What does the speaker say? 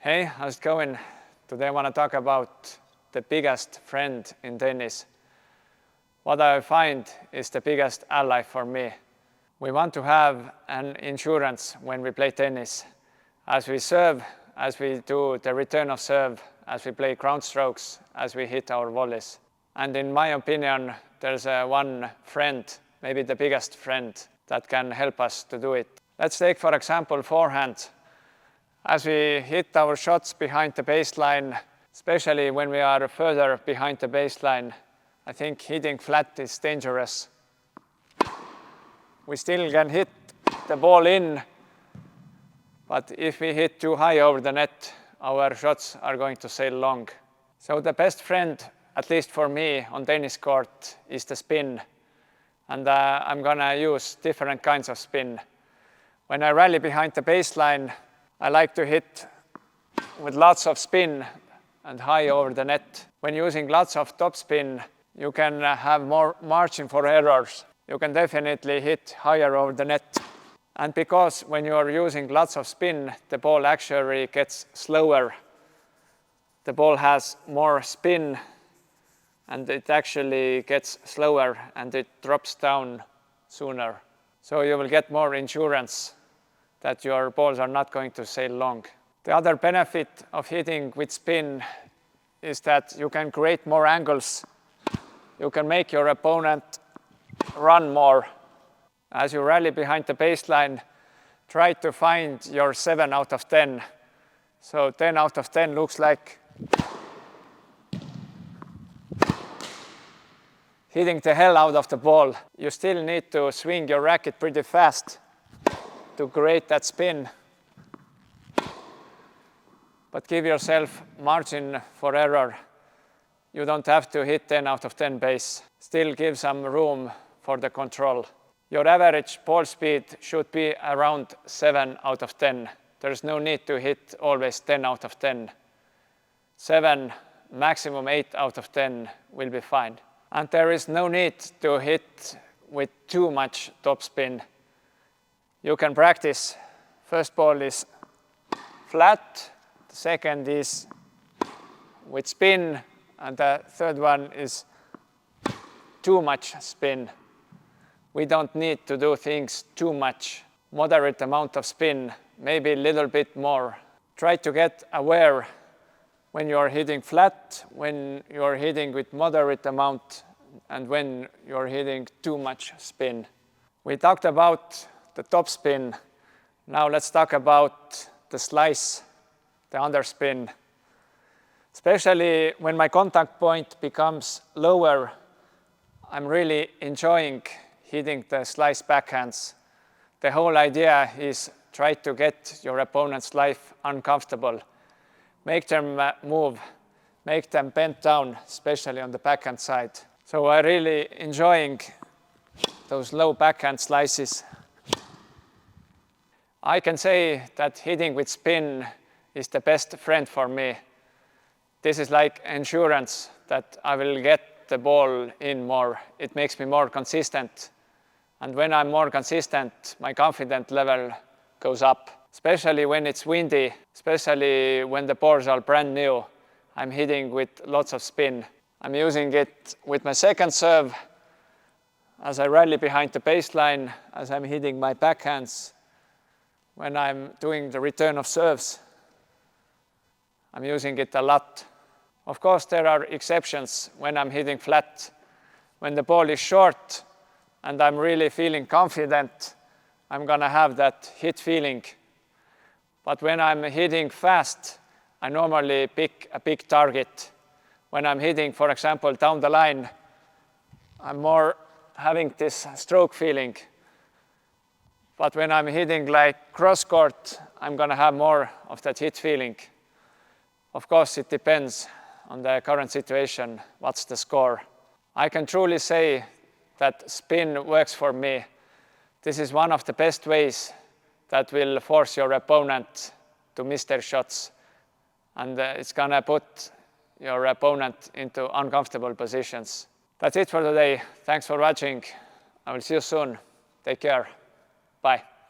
Hey, how's it going? Today I want to talk about the biggest friend in tennis. What I find is the biggest ally for me. We want to have an insurance when we play tennis. As we serve, as we do the return of serve, as we play ground strokes, as we hit our volleys. And in my opinion, there's one friend, maybe the biggest friend, that can help us to do it. Let's take, for example, forehand. As we hit our shots behind the baseline, especially when we are further behind the baseline, I think hitting flat is dangerous. We still can hit the ball in, but if we hit too high over the net, our shots are going to sail long. So the best friend, at least for me on tennis court, is the spin. And I'm gonna use different kinds of spin. When I rally behind the baseline, I like to hit with lots of spin and high over the net. When using lots of topspin, you can have more margin for errors. You can definitely hit higher over the net. And because when you are using lots of spin, the ball actually gets slower. The ball has more spin and it actually gets slower and it drops down sooner. So you will get more insurance that your balls are not going to sail long. The other benefit of hitting with spin is that you can create more angles. You can make your opponent run more. As you rally behind the baseline, try to find your 7 out of 10. So 10 out of 10 looks like hitting the hell out of the ball. You still need to swing your racket pretty fast to create that spin. But give yourself margin for error. You don't have to hit 10 out of 10 base. Still give some room for the control. Your average ball speed should be around 7 out of 10. There's no need to hit always 10 out of 10. 7, maximum 8 out of 10 will be fine. And there is no need to hit with too much topspin. You can practice. First ball is flat, the second is with spin, and the third one is too much spin. We don't need to do things too much. Moderate amount of spin, maybe a little bit more. Try to get aware when you're hitting flat, when you're hitting with moderate amount, and when you're hitting too much spin. We talked about the top spin. Now let's talk about the slice, the underspin. Especially when my contact point becomes lower, I'm really enjoying hitting the slice backhands. The whole idea is try to get your opponent's life uncomfortable. Make them move, make them bend down, especially on the backhand side. So I'm really enjoying those low backhand slices. I can say that hitting with spin is the best friend for me. This is like insurance that I will get the ball in more. It makes me more consistent. And when I'm more consistent, my confidence level goes up. Especially when it's windy, especially when the balls are brand new, I'm hitting with lots of spin. I'm using it with my second serve as I rally behind the baseline, as I'm hitting my backhands. When I'm doing the return of serves, I'm using it a lot. Of course, there are exceptions when I'm hitting flat. When the ball is short and I'm really feeling confident, I'm gonna have that hit feeling. But when I'm hitting fast, I normally pick a big target. When I'm hitting, for example, down the line, I'm more having this stroke feeling. But when I'm hitting like cross court, I'm gonna have more of that hit feeling. Of course, it depends on the current situation, what's the score. I can truly say that spin works for me. This is one of the best ways that will force your opponent to miss their shots. And it's gonna put your opponent into uncomfortable positions. That's it for today. Thanks for watching. I will see you soon. Take care. Bye.